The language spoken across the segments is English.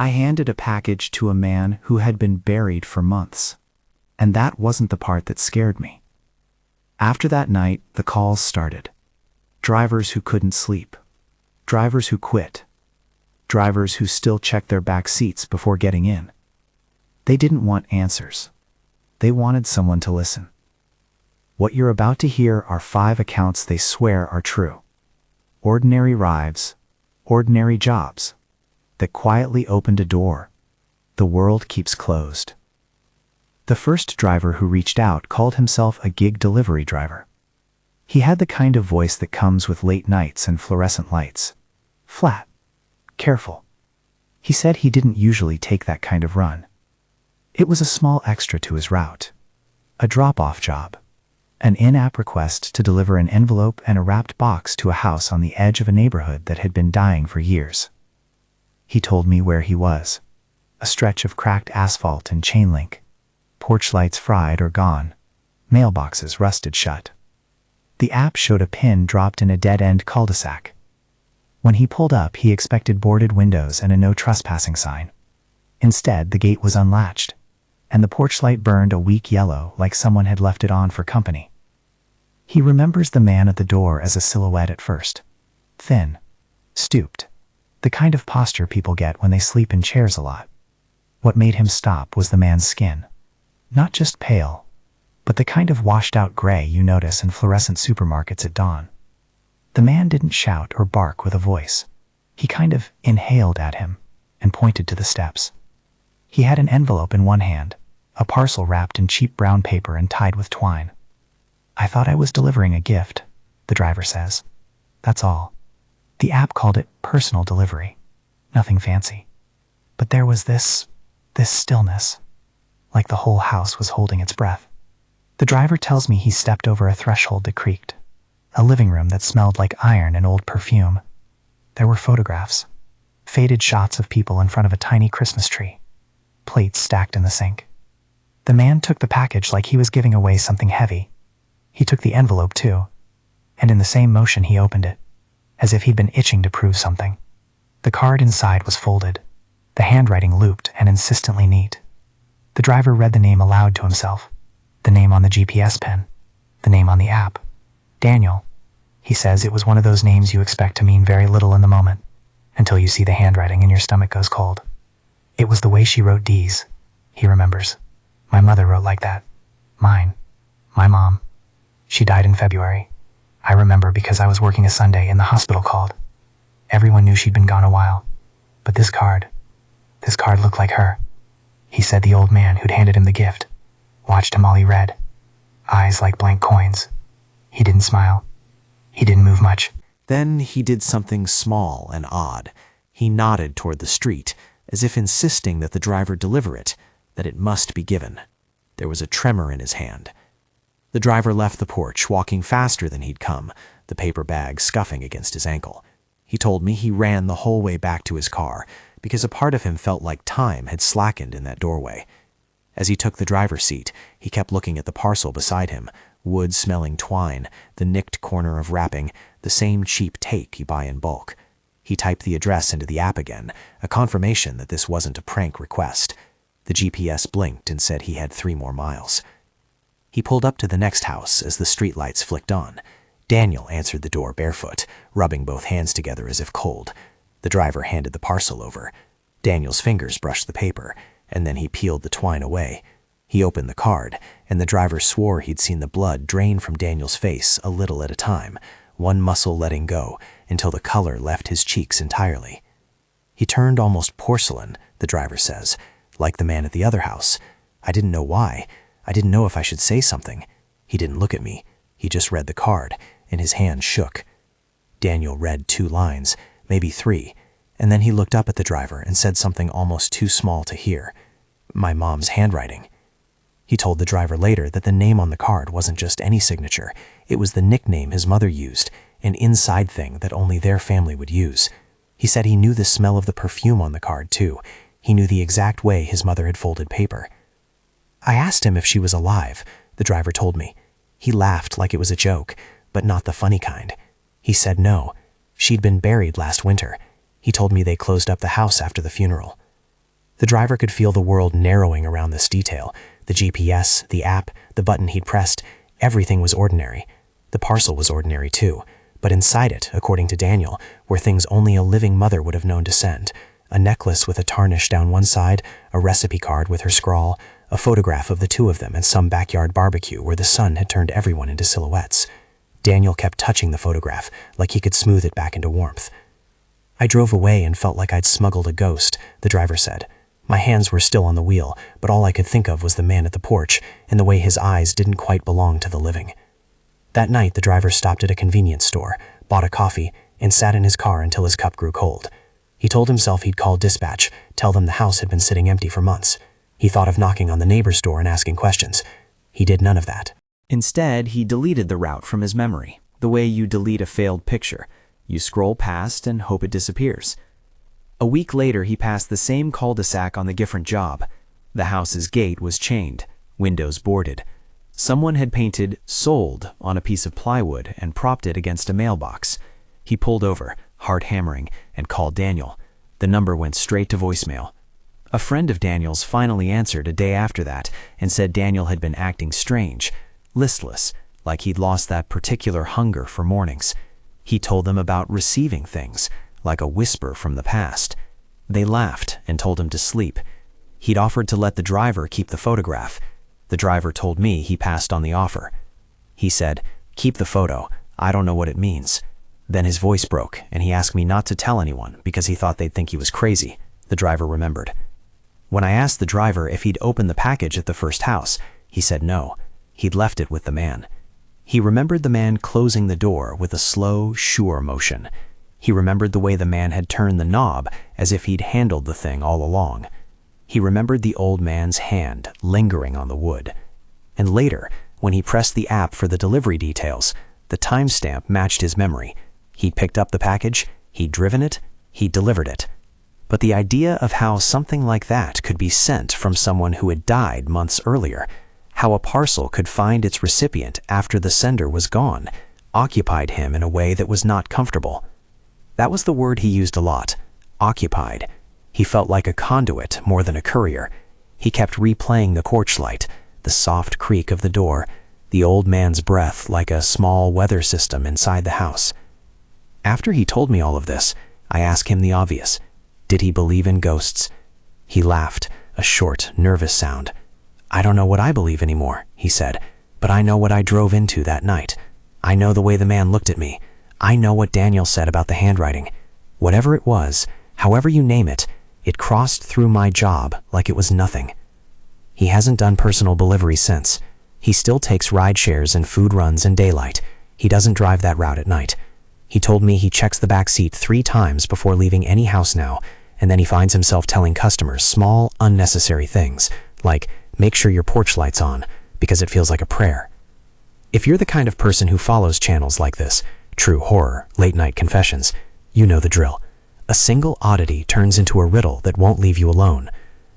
I handed a package to a man who had been buried for months. And that wasn't the part that scared me. After that night, the calls started. Drivers who couldn't sleep. Drivers who quit. Drivers who still checked their back seats before getting in. They didn't want answers. They wanted someone to listen. What you're about to hear are 5 accounts they swear are true. Ordinary lives, ordinary jobs, that quietly opened a door the world keeps closed. The first driver who reached out called himself a gig delivery driver. He had the kind of voice that comes with late nights and fluorescent lights. Flat. Careful. He said he didn't usually take that kind of run. It was a small extra to his route. A drop-off job. An in-app request to deliver an envelope and a wrapped box to a house on the edge of a neighborhood that had been dying for years. He told me where he was. A stretch of cracked asphalt and chain link. Porch lights fried or gone. Mailboxes rusted shut. The app showed a pin dropped in a dead-end cul-de-sac. When he pulled up, he expected boarded windows and a no trespassing sign. Instead, the gate was unlatched, and the porch light burned a weak yellow like someone had left it on for company. He remembers the man at the door as a silhouette at first. Thin. Stooped. The kind of posture people get when they sleep in chairs a lot. What made him stop was the man's skin. Not just pale, but the kind of washed-out gray you notice in fluorescent supermarkets at dawn. The man didn't shout or bark with a voice. He kind of inhaled at him and pointed to the steps. He had an envelope in one hand, a parcel wrapped in cheap brown paper and tied with twine. I thought I was delivering a gift, the driver says. That's all. The app called it personal delivery. Nothing fancy. But there was this stillness, like the whole house was holding its breath. The driver tells me he stepped over a threshold that creaked, a living room that smelled like iron and old perfume. There were photographs, faded shots of people in front of a tiny Christmas tree, plates stacked in the sink. The man took the package like he was giving away something heavy. He took the envelope too, and in the same motion he opened it, as if he'd been itching to prove something. The card inside was folded, the handwriting looped and insistently neat. The driver read the name aloud to himself, the name on the GPS pen, the name on the app. Daniel. He says it was one of those names you expect to mean very little in the moment, until you see the handwriting and your stomach goes cold. It was the way she wrote D's, he remembers. My mother wrote like that. Mine. My mom. She died in February. I remember because I was working a Sunday and the hospital called. Everyone knew she'd been gone a while. But this card looked like her. He said the old man who'd handed him the gift watched him while he read. Eyes like blank coins. He didn't smile. He didn't move much. Then he did something small and odd. He nodded toward the street, as if insisting that the driver deliver it, that it must be given. There was a tremor in his hand. The driver left the porch, walking faster than he'd come, the paper bag scuffing against his ankle. He told me he ran the whole way back to his car, because a part of him felt like time had slackened in that doorway. As he took the driver's seat, he kept looking at the parcel beside him, wood-smelling twine, the nicked corner of wrapping, the same cheap tape you buy in bulk. He typed the address into the app again, a confirmation that this wasn't a prank request. The GPS blinked and said he had 3 more miles. He pulled up to the next house as the streetlights flicked on. Daniel answered the door barefoot, rubbing both hands together as if cold. The driver handed the parcel over. Daniel's fingers brushed the paper, and then he peeled the twine away. He opened the card, and the driver swore he'd seen the blood drain from Daniel's face a little at a time, one muscle letting go, until the color left his cheeks entirely. He turned almost porcelain, the driver says, like the man at the other house. I didn't know why. I didn't know if I should say something. He didn't look at me. He just read the card, and his hand shook. Daniel read 2 lines, maybe 3, and then he looked up at the driver and said something almost too small to hear. My mom's handwriting. He told the driver later that the name on the card wasn't just any signature. It was the nickname his mother used, an inside thing that only their family would use. He said he knew the smell of the perfume on the card, too. He knew the exact way his mother had folded paper. I asked him if she was alive, the driver told me. He laughed like it was a joke, but not the funny kind. He said no. She'd been buried last winter. He told me they closed up the house after the funeral. The driver could feel the world narrowing around this detail. The GPS, the app, the button he'd pressed, everything was ordinary. The parcel was ordinary too, but inside it, according to Daniel, were things only a living mother would have known to send. A necklace with a tarnish down one side, a recipe card with her scrawl, a photograph of the two of them at some backyard barbecue where the sun had turned everyone into silhouettes. Daniel kept touching the photograph, like he could smooth it back into warmth. "I drove away and felt like I'd smuggled a ghost," the driver said. "My hands were still on the wheel, but all I could think of was the man at the porch and the way his eyes didn't quite belong to the living." That night, the driver stopped at a convenience store, bought a coffee, and sat in his car until his cup grew cold. He told himself he'd call dispatch, tell them the house had been sitting empty for months. He thought of knocking on the neighbor's door and asking questions. He did none of that. Instead, he deleted the route from his memory, the way you delete a failed picture. You scroll past and hope it disappears. A week later, he passed the same cul-de-sac on the different job. The house's gate was chained, windows boarded. Someone had painted "sold" on a piece of plywood and propped it against a mailbox. He pulled over, heart hammering, and called Daniel. The number went straight to voicemail. A friend of Daniel's finally answered a day after that and said Daniel had been acting strange, listless, like he'd lost that particular hunger for mornings. He told them about receiving things, like a whisper from the past. They laughed and told him to sleep. He'd offered to let the driver keep the photograph. The driver told me he passed on the offer. He said, "Keep the photo. I don't know what it means." Then his voice broke, and he asked me not to tell anyone because he thought they'd think he was crazy, the driver remembered. When I asked the driver if he'd opened the package at the first house, he said no. He'd left it with the man. He remembered the man closing the door with a slow, sure motion. He remembered the way the man had turned the knob as if he'd handled the thing all along. He remembered the old man's hand lingering on the wood. And later, when he pressed the app for the delivery details, the timestamp matched his memory. He'd picked up the package, he'd driven it, he'd delivered it. But the idea of how something like that could be sent from someone who had died months earlier, how a parcel could find its recipient after the sender was gone, occupied him in a way that was not comfortable. That was the word he used a lot, occupied. He felt like a conduit more than a courier. He kept replaying the porch light, the soft creak of the door, the old man's breath like a small weather system inside the house. After he told me all of this, I asked him the obvious. Did he believe in ghosts? He laughed, a short, nervous sound. "I don't know what I believe anymore," he said, "but I know what I drove into that night. I know the way the man looked at me. I know what Daniel said about the handwriting. Whatever it was, however you name it, it crossed through my job like it was nothing." He hasn't done personal delivery since. He still takes ride shares and food runs in daylight. He doesn't drive that route at night. He told me he checks the back seat 3 times before leaving any house now, and then he finds himself telling customers small, unnecessary things, like, "Make sure your porch light's on," because it feels like a prayer. If you're the kind of person who follows channels like this, true horror, late-night confessions, you know the drill. A single oddity turns into a riddle that won't leave you alone.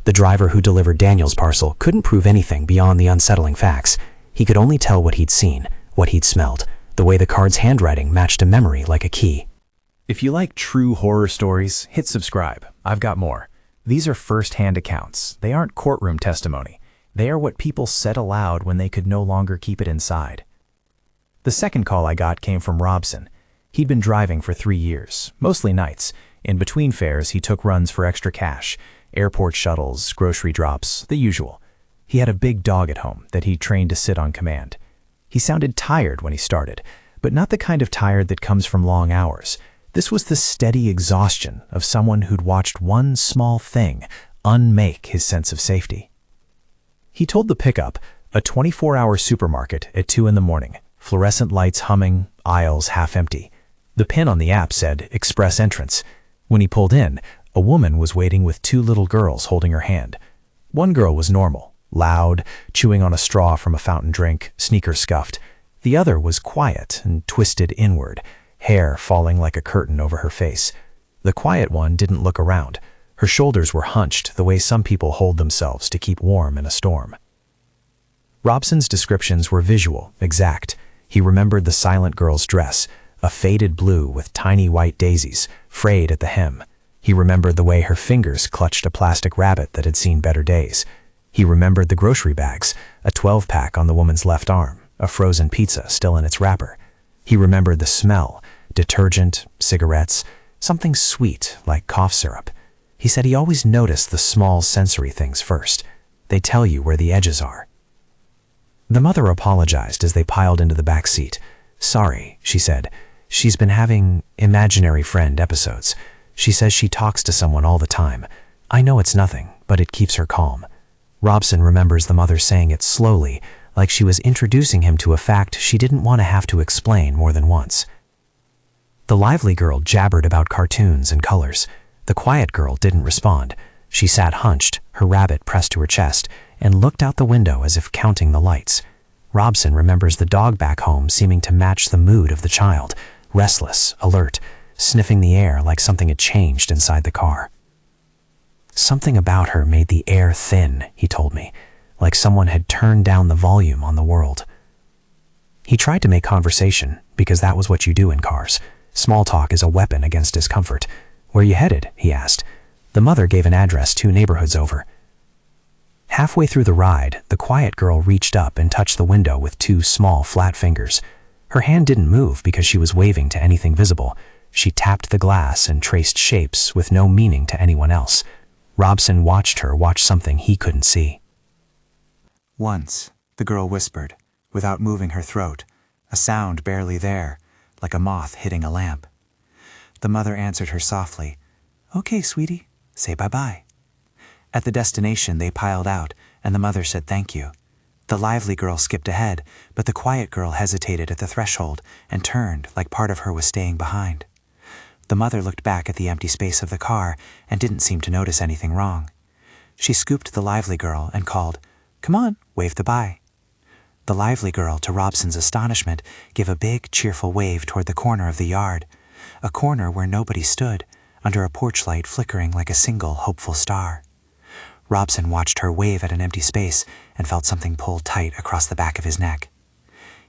The driver who delivered Daniel's parcel couldn't prove anything beyond the unsettling facts. He could only tell what he'd seen, what he'd smelled, the way the card's handwriting matched a memory like a key. If you like true horror stories, hit subscribe. I've got more. These are first-hand accounts. They aren't courtroom testimony. They are what people said aloud when they could no longer keep it inside. The second call I got came from Robson. He'd been driving for 3 years, mostly nights. In between fares, he took runs for extra cash, airport shuttles, grocery drops, the usual. He had a big dog at home that he trained to sit on command. He sounded tired when he started, but not the kind of tired that comes from long hours. This was the steady exhaustion of someone who'd watched one small thing unmake his sense of safety. He told the pickup, a 24-hour supermarket at 2 in the morning, fluorescent lights humming, aisles half empty. The pin on the app said, "Express entrance." When he pulled in, a woman was waiting with 2 little girls holding her hand. One girl was normal, loud, chewing on a straw from a fountain drink, sneakers scuffed. The other was quiet and twisted inward, hair falling like a curtain over her face. The quiet one didn't look around. Her shoulders were hunched the way some people hold themselves to keep warm in a storm. Robson's descriptions were visual, exact. He remembered the silent girl's dress, a faded blue with tiny white daisies, frayed at the hem. He remembered the way her fingers clutched a plastic rabbit that had seen better days. He remembered the grocery bags, a 12-pack on the woman's left arm, a frozen pizza still in its wrapper. He remembered the smell, detergent, cigarettes, something sweet like cough syrup. He said he always noticed the small sensory things first. They tell you where the edges are. The mother apologized as they piled into the back seat. "Sorry," she said. "She's been having imaginary friend episodes. She says she talks to someone all the time. I know it's nothing, but it keeps her calm." Robson remembers the mother saying it slowly, like she was introducing him to a fact she didn't want to have to explain more than once. The lively girl jabbered about cartoons and colors. The quiet girl didn't respond. She sat hunched, her rabbit pressed to her chest, and looked out the window as if counting the lights. Robson remembers the dog back home seeming to match the mood of the child, restless, alert, sniffing the air like something had changed inside the car. "Something about her made the air thin," he told me, like someone had turned down the volume on the world. He tried to make conversation, because that was what you do in cars. Small talk is a weapon against discomfort. "Where you headed?" he asked. The mother gave an address 2 neighborhoods over. Halfway through the ride, the quiet girl reached up and touched the window with 2 small, flat fingers. Her hand didn't move because she was waving to anything visible. She tapped the glass and traced shapes with no meaning to anyone else. Robson watched her watch something he couldn't see. "Once," the girl whispered, without moving her throat, a sound barely there, like a moth hitting a lamp. The mother answered her softly, "Okay, sweetie, say bye-bye." At the destination, they piled out, and the mother said thank you. The lively girl skipped ahead, but the quiet girl hesitated at the threshold and turned like part of her was staying behind. The mother looked back at the empty space of the car and didn't seem to notice anything wrong. She scooped the lively girl and called, "Come on, wave goodbye." The lively girl, to Robson's astonishment, gave a big, cheerful wave toward the corner of the yard, a corner where nobody stood, under a porch light flickering like a single hopeful star. Robson watched her wave at an empty space and felt something pull tight across the back of his neck.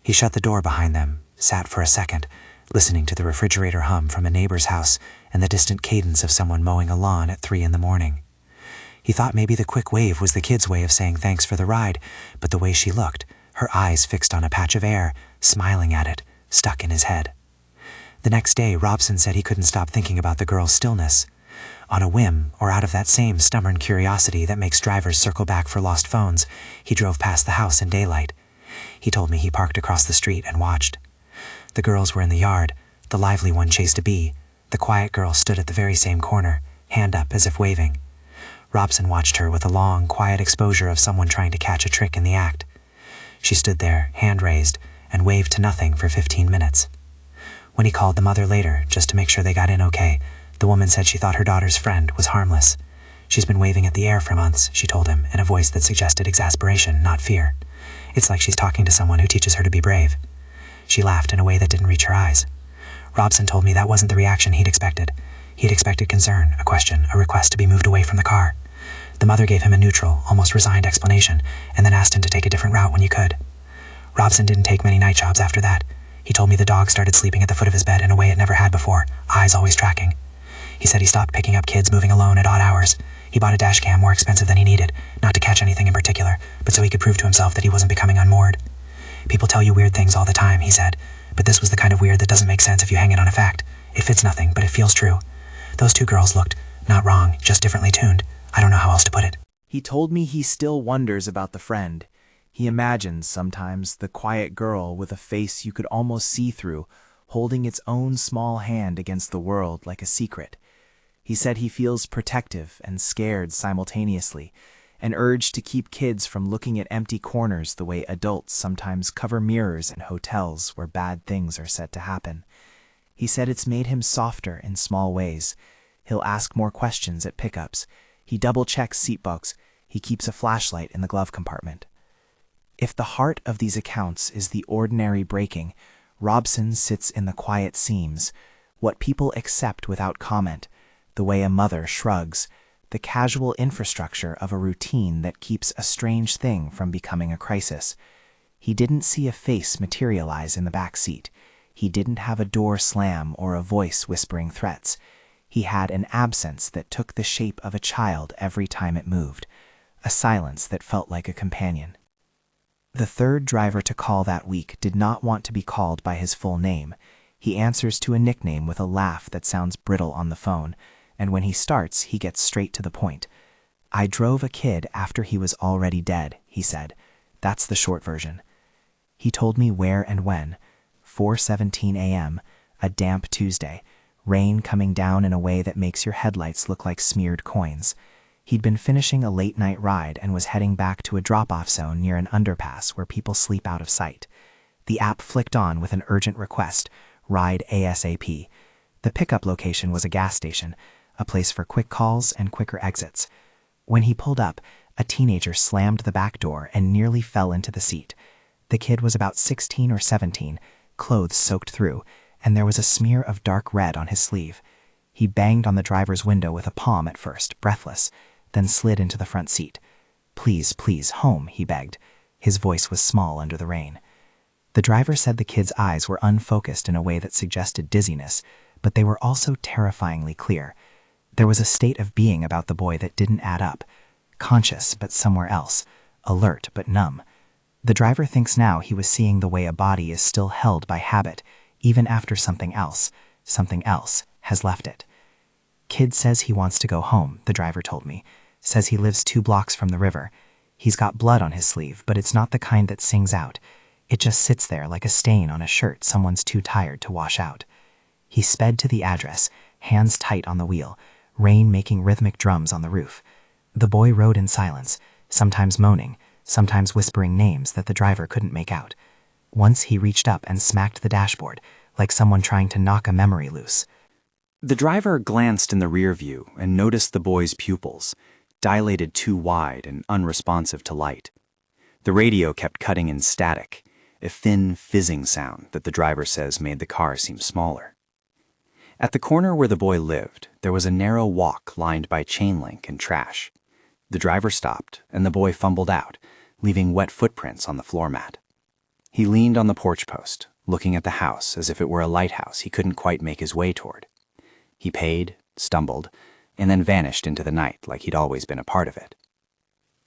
He shut the door behind them, sat for a second, listening to the refrigerator hum from a neighbor's house and the distant cadence of someone mowing a lawn at 3 in the morning. He thought maybe the quick wave was the kid's way of saying thanks for the ride, but the way she looked, her eyes fixed on a patch of air, smiling at it, stuck in his head. The next day, Robson said he couldn't stop thinking about the girl's stillness. On a whim, or out of that same stubborn curiosity that makes drivers circle back for lost phones, he drove past the house in daylight. He told me he parked across the street and watched. The girls were in the yard. The lively one chased a bee. The quiet girl stood at the very same corner, hand up as if waving. Robson watched her with a long, quiet exposure of someone trying to catch a trick in the act. She stood there, hand raised, and waved to nothing for 15 minutes. When he called the mother later, just to make sure they got in okay, the woman said she thought her daughter's friend was harmless. "She's been waving at the air for months," she told him, in a voice that suggested exasperation, not fear. "It's like she's talking to someone who teaches her to be brave." She laughed in a way that didn't reach her eyes. Robson told me that wasn't the reaction he'd expected. He'd expected concern, a question, a request to be moved away from the car. The mother gave him a neutral, almost resigned explanation, and then asked him to take a different route when you could. Robson didn't take many night jobs after that. He told me the dog started sleeping at the foot of his bed in a way it never had before, eyes always tracking. He said he stopped picking up kids moving alone at odd hours. He bought a dash cam more expensive than he needed, not to catch anything in particular, but so he could prove to himself that he wasn't becoming unmoored. "People tell you weird things all the time," he said, "but this was the kind of weird that doesn't make sense if you hang it on a fact. It fits nothing, but it feels true. Those 2 girls looked, not wrong, just differently tuned. I don't know how else to put it." He told me he still wonders about the friend. He imagines sometimes the quiet girl with a face you could almost see through, holding its own small hand against the world like a secret. He said he feels protective and scared simultaneously, and urged to keep kids from looking at empty corners the way adults sometimes cover mirrors in hotels where bad things are said to happen. He said it's made him softer in small ways. He'll ask more questions at pickups. He double-checks seatbelts. He keeps a flashlight in the glove compartment. If the heart of these accounts is the ordinary breaking, Robson sits in the quiet seams, what people accept without comment, the way a mother shrugs, the casual infrastructure of a routine that keeps a strange thing from becoming a crisis. He didn't see a face materialize in the back seat. He didn't have a door slam or a voice whispering threats. He had an absence that took the shape of a child every time it moved, a silence that felt like a companion. The third driver to call that week did not want to be called by his full name. He answers to a nickname with a laugh that sounds brittle on the phone, and when he starts, he gets straight to the point. "I drove a kid after he was already dead," he said. That's the short version. He told me where and when. 4:17 a.m., a damp Tuesday, rain coming down in a way that makes your headlights look like smeared coins. He'd been finishing a late-night ride and was heading back to a drop-off zone near an underpass where people sleep out of sight. The app flicked on with an urgent request, ride ASAP. The pickup location was a gas station, a place for quick calls and quicker exits. When he pulled up, a teenager slammed the back door and nearly fell into the seat. The kid was about 16 or 17, clothes soaked through, and there was a smear of dark red on his sleeve. He banged on the driver's window with a palm at first, breathless, then slid into the front seat. "Please, please, home," he begged. His voice was small under the rain. The driver said the kid's eyes were unfocused in a way that suggested dizziness, but they were also terrifyingly clear. There was a state of being about the boy that didn't add up. Conscious, but somewhere else. Alert, but numb. The driver thinks now he was seeing the way a body is still held by habit, even after something else, has left it. "Kid says he wants to go home," the driver told me. "Says he lives 2 blocks from the river. He's got blood on his sleeve, but it's not the kind that sings out. It just sits there like a stain on a shirt someone's too tired to wash out." He sped to the address, hands tight on the wheel, rain making rhythmic drums on the roof. The boy rode in silence, sometimes moaning, sometimes whispering names that the driver couldn't make out. Once he reached up and smacked the dashboard, like someone trying to knock a memory loose. The driver glanced in the rear view and noticed the boy's pupils, dilated too wide and unresponsive to light. The radio kept cutting in static, a thin, fizzing sound that the driver says made the car seem smaller. At the corner where the boy lived, there was a narrow walk lined by chain link and trash. The driver stopped, and the boy fumbled out, leaving wet footprints on the floor mat. He leaned on the porch post, looking at the house as if it were a lighthouse he couldn't quite make his way toward. He paid, stumbled, and then vanished into the night like he'd always been a part of it.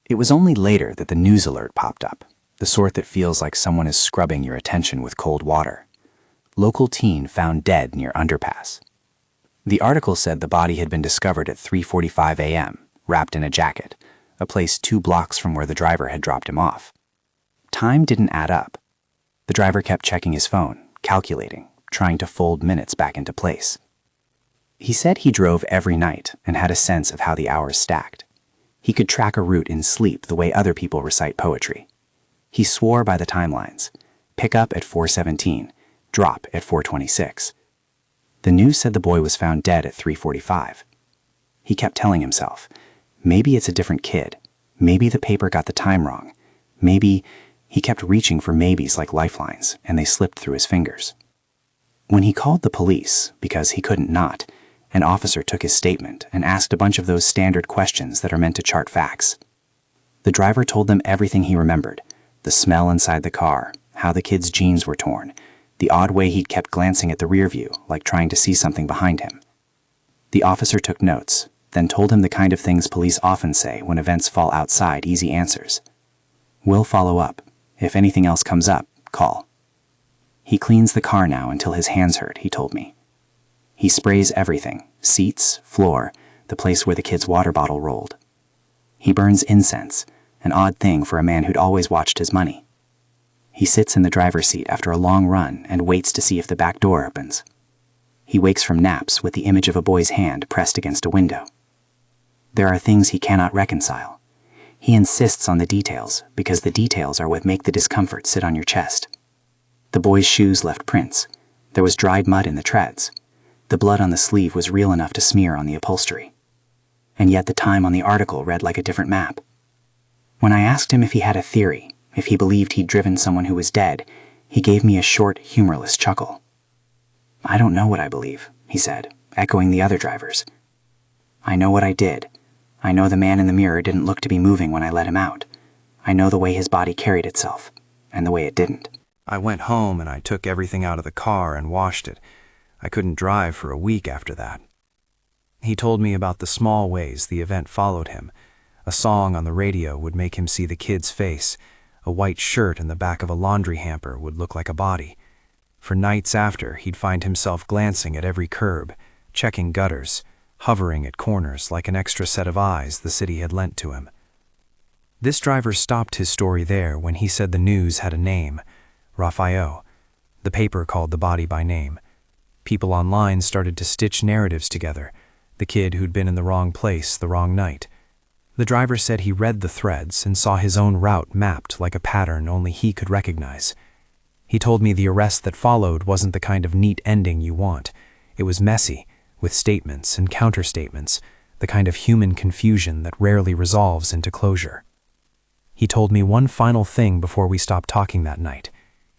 It was only later that the news alert popped up, the sort that feels like someone is scrubbing your attention with cold water. Local teen found dead near underpass. The article said the body had been discovered at 3:45 a.m., wrapped in a jacket, a place 2 blocks from where the driver had dropped him off. Time didn't add up. The driver kept checking his phone, calculating, trying to fold minutes back into place. He said he drove every night and had a sense of how the hours stacked. He could track a route in sleep the way other people recite poetry. He swore by the timelines. Pick up at 4:17, drop at 4:26. The news said the boy was found dead at 3:45. He kept telling himself, maybe it's a different kid. Maybe the paper got the time wrong. Maybe he kept reaching for maybes like lifelines, and they slipped through his fingers. When he called the police, because he couldn't not, an officer took his statement and asked a bunch of those standard questions that are meant to chart facts. The driver told them everything he remembered, the smell inside the car, how the kid's jeans were torn, the odd way he'd kept glancing at the rear view, like trying to see something behind him. The officer took notes, then told him the kind of things police often say when events fall outside easy answers. "We'll follow up. If anything else comes up, call." He cleans the car now until his hands hurt, he told me. He sprays everything, seats, floor, the place where the kid's water bottle rolled. He burns incense, an odd thing for a man who'd always watched his money. He sits in the driver's seat after a long run and waits to see if the back door opens. He wakes from naps with the image of a boy's hand pressed against a window. There are things he cannot reconcile. He insists on the details because the details are what make the discomfort sit on your chest. The boy's shoes left prints. There was dried mud in the treads. The blood on the sleeve was real enough to smear on the upholstery. And yet the time on the article read like a different map. When I asked him if he had a theory, if he believed he'd driven someone who was dead, he gave me a short, humorless chuckle. "I don't know what I believe," he said, echoing the other drivers. "I know what I did. I know the man in the mirror didn't look to be moving when I let him out. I know the way his body carried itself, and the way it didn't." I went home and I took everything out of the car and washed it. I couldn't drive for a week after that. He told me about the small ways the event followed him. A song on the radio would make him see the kid's face. A white shirt in the back of a laundry hamper would look like a body. For nights after, he'd find himself glancing at every curb, checking gutters, hovering at corners like an extra set of eyes the city had lent to him. This driver stopped his story there when he said the news had a name, Raphael. The paper called the body by name. People online started to stitch narratives together. The kid who'd been in the wrong place the wrong night. The driver said he read the threads and saw his own route mapped like a pattern only he could recognize. He told me the arrest that followed wasn't the kind of neat ending you want. It was messy, with statements and counterstatements, the kind of human confusion that rarely resolves into closure. He told me one final thing before we stopped talking that night.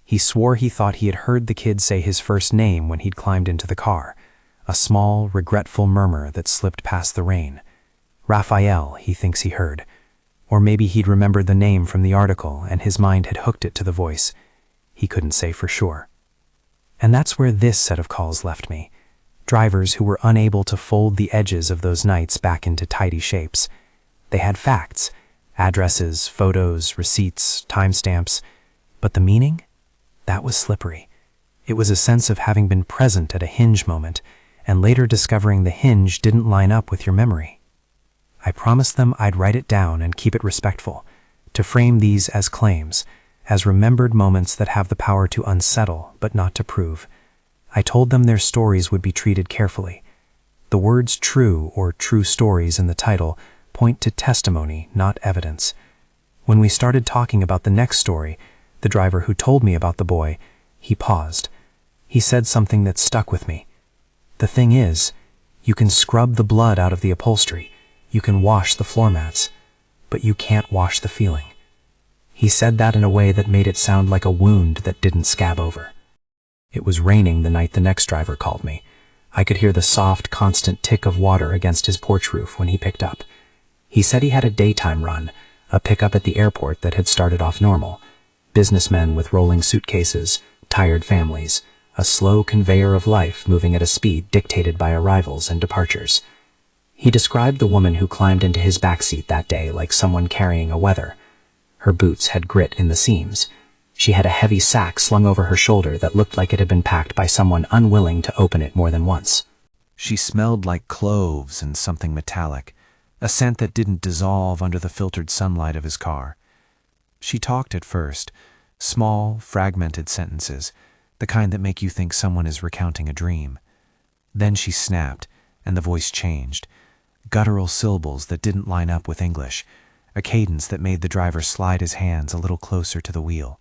He swore he thought he had heard the kid say his first name when he'd climbed into the car, a small, regretful murmur that slipped past the rain. Raphael, he thinks he heard. Or maybe he'd remembered the name from the article and his mind had hooked it to the voice. He couldn't say for sure. And that's where this set of calls left me. Drivers who were unable to fold the edges of those nights back into tidy shapes. They had facts, addresses, photos, receipts, timestamps. But the meaning? That was slippery. It was a sense of having been present at a hinge moment and later discovering the hinge didn't line up with your memory. I promised them I'd write it down and keep it respectful, to frame these as claims, as remembered moments that have the power to unsettle but not to prove. I told them their stories would be treated carefully. The words true or true stories in the title point to testimony, not evidence. When we started talking about the next story, the driver who told me about the boy, he paused. He said something that stuck with me. The thing is, you can scrub the blood out of the upholstery, you can wash the floor mats, but you can't wash the feeling. He said that in a way that made it sound like a wound that didn't scab over. It was raining the night the next driver called me. I could hear the soft, constant tick of water against his porch roof when he picked up. He said he had a daytime run, a pickup at the airport that had started off normal. Businessmen with rolling suitcases, tired families, a slow conveyor of life moving at a speed dictated by arrivals and departures. He described the woman who climbed into his backseat that day like someone carrying a weather. Her boots had grit in the seams. She had a heavy sack slung over her shoulder that looked like it had been packed by someone unwilling to open it more than once. She smelled like cloves and something metallic, a scent that didn't dissolve under the filtered sunlight of his car. She talked at first, small, fragmented sentences, the kind that make you think someone is recounting a dream. Then she snapped, and the voice changed. Guttural syllables that didn't line up with English, a cadence that made the driver slide his hands a little closer to the wheel.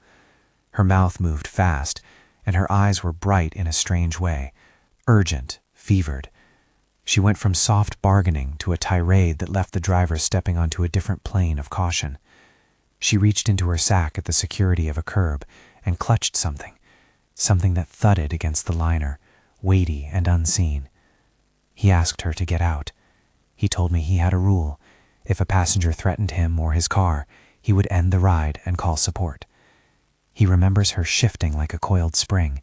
Her mouth moved fast, and her eyes were bright in a strange way, urgent, fevered. She went from soft bargaining to a tirade that left the driver stepping onto a different plane of caution. She reached into her sack at the security of a curb and clutched something that thudded against the liner, weighty and unseen. He asked her to get out. He told me he had a rule. If a passenger threatened him or his car, he would end the ride and call support. He remembers her shifting like a coiled spring,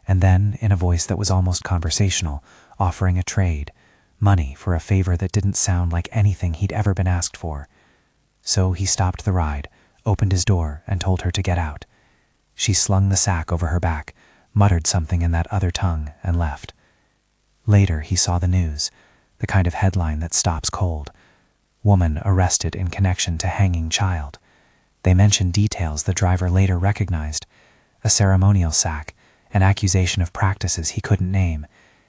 and then, in a voice that was almost conversational, offering a trade, money for a favor that didn't sound like anything he'd ever been asked for. So he stopped the ride, opened his door, and told her to get out. She slung the sack over her back, muttered something in that other tongue, and left. Later he saw the news, the kind of headline that stops cold. Woman arrested in connection to hanging child. They mentioned details the driver later recognized, a ceremonial sack, an accusation of practices he couldn't name,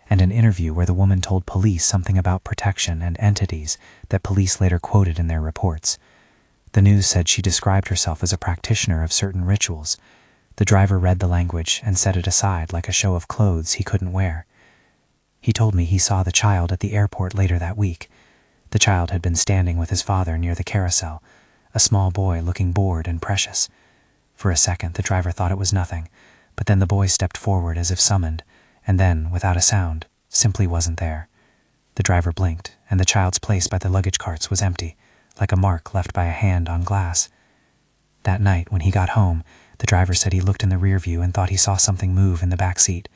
and an interview where the woman told police something about protection and entities that police later quoted in their reports. The news said she described herself as a practitioner of certain rituals. The driver read the language and set it aside like a show of clothes he couldn't wear. He told me he saw the child at the airport later that week. The child had been standing with his father near the carousel, a small boy looking bored and precious. For a second, the driver thought it was nothing, but then the boy stepped forward as if summoned, and then, without a sound, simply wasn't there. The driver blinked, and the child's place by the luggage carts was empty, like a mark left by a hand on glass. That night, when he got home, the driver said he looked in the rear view and thought he saw something move in the back seat,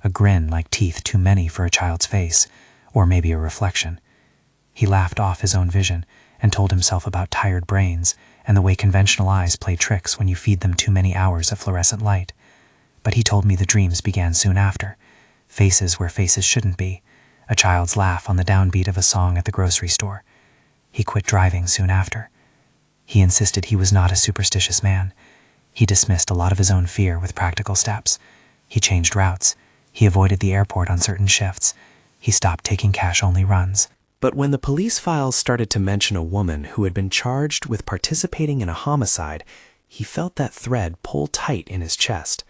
a grin like teeth too many for a child's face, or maybe a reflection. He laughed off his own vision and told himself about tired brains and the way conventional eyes play tricks when you feed them too many hours of fluorescent light. But he told me the dreams began soon after. Faces where faces shouldn't be. A child's laugh on the downbeat of a song at the grocery store. He quit driving soon after. He insisted he was not a superstitious man. He dismissed a lot of his own fear with practical steps. He changed routes. He avoided the airport on certain shifts. He stopped taking cash-only runs. But when the police files started to mention a woman who had been charged with participating in a homicide, he felt that thread pull tight in his chest.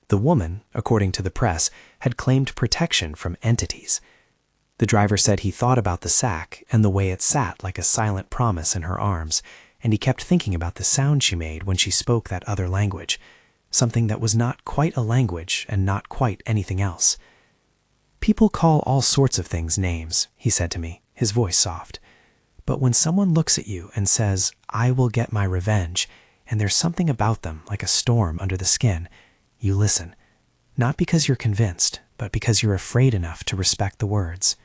The woman, according to the press, had claimed protection from entities. The driver said he thought about the sack and the way it sat like a silent promise in her arms, and he kept thinking about the sound she made when she spoke that other language, something that was not quite a language and not quite anything else. "People call all sorts of things names," he said to me, his voice soft. "But when someone looks at you and says, 'I will get my revenge,' and there's something about them like a storm under the skin, you listen, not because you're convinced, but because you're afraid enough to respect the words."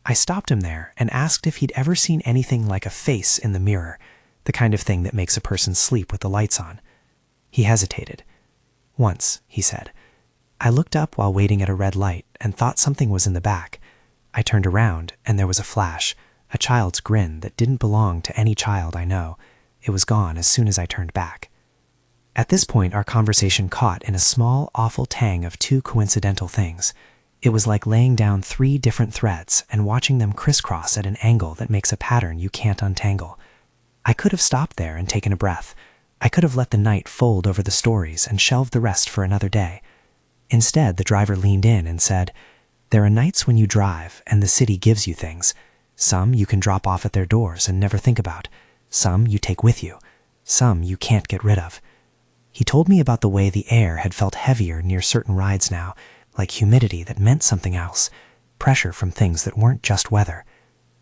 I stopped him there and asked if he'd ever seen anything like a face in the mirror, the kind of thing that makes a person sleep with the lights on. He hesitated. "Once," he said. "I looked up while waiting at a red light and thought something was in the back. I turned around and there was a flash, a child's grin that didn't belong to any child I know. It was gone as soon as I turned back." At this point, our conversation caught in a small, awful tang of two coincidental things. It was like laying down 3 different threads and watching them crisscross at an angle that makes a pattern you can't untangle. I could have stopped there and taken a breath. I could have let the night fold over the stories and shelved the rest for another day. Instead, the driver leaned in and said, "There are nights when you drive and the city gives you things. Some you can drop off at their doors and never think about. Some you take with you. Some you can't get rid of." He told me about the way the air had felt heavier near certain rides now, like humidity that meant something else, pressure from things that weren't just weather.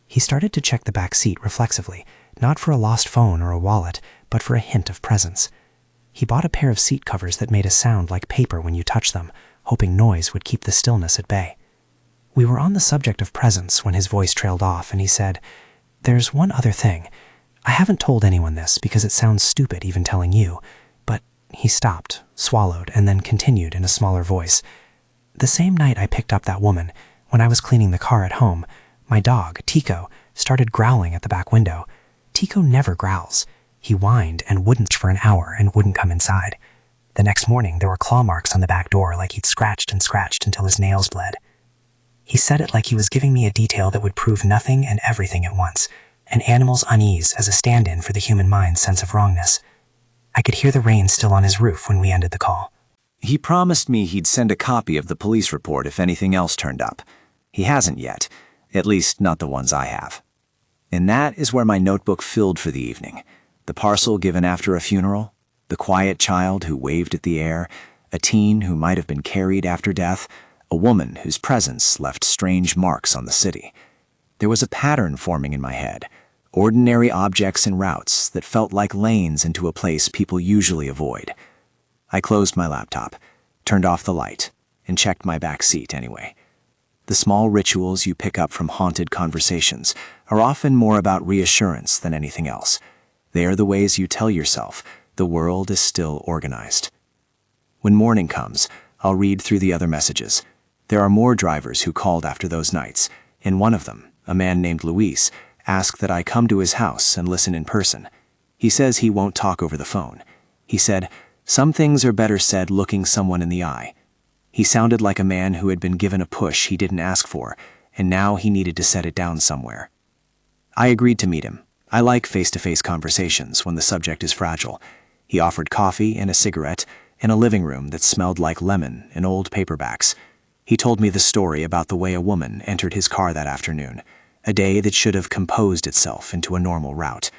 He started to check the back seat reflexively, not for a lost phone or a wallet, but for a hint of presence. He bought a pair of seat covers that made a sound like paper when you touched them, hoping noise would keep the stillness at bay. We were on the subject of presence when his voice trailed off and he said, "There's one other thing. I haven't told anyone this because it sounds stupid even telling you, but..." He stopped, swallowed, and then continued in a smaller voice. "The same night I picked up that woman, when I was cleaning the car at home, my dog, Tico, started growling at the back window. Tico never growls. He whined and wouldn't for an hour and wouldn't come inside. The next morning there were claw marks on the back door like he'd scratched and scratched until his nails bled. He said it like he was giving me a detail that would prove nothing and everything at once, an animal's unease as a stand-in for the human mind's sense of wrongness. I could hear the rain still on his roof when we ended the call. He promised me he'd send a copy of the police report if anything else turned up. He hasn't yet, at least not the ones I have. And that is where my notebook filled for the evening. The parcel given after a funeral, the quiet child who waved at the air, a teen who might have been carried after death, a woman whose presence left strange marks on the city. There was a pattern forming in my head, ordinary objects and routes that felt like lanes into a place people usually avoid. I closed my laptop, turned off the light, and checked my back seat anyway. The small rituals you pick up from haunted conversations are often more about reassurance than anything else. They are the ways you tell yourself the world is still organized. When morning comes, I'll read through the other messages. There are more drivers who called after those nights, and one of them, a man named Luis, asked that I come to his house and listen in person. He says he won't talk over the phone. He said, "Some things are better said looking someone in the eye." He sounded like a man who had been given a push he didn't ask for, and now he needed to set it down somewhere. I agreed to meet him. I like face-to-face conversations when the subject is fragile. He offered coffee and a cigarette in a living room that smelled like lemon and old paperbacks. He told me the story about the way a woman entered his car that afternoon, a day that should have composed itself into a normal route.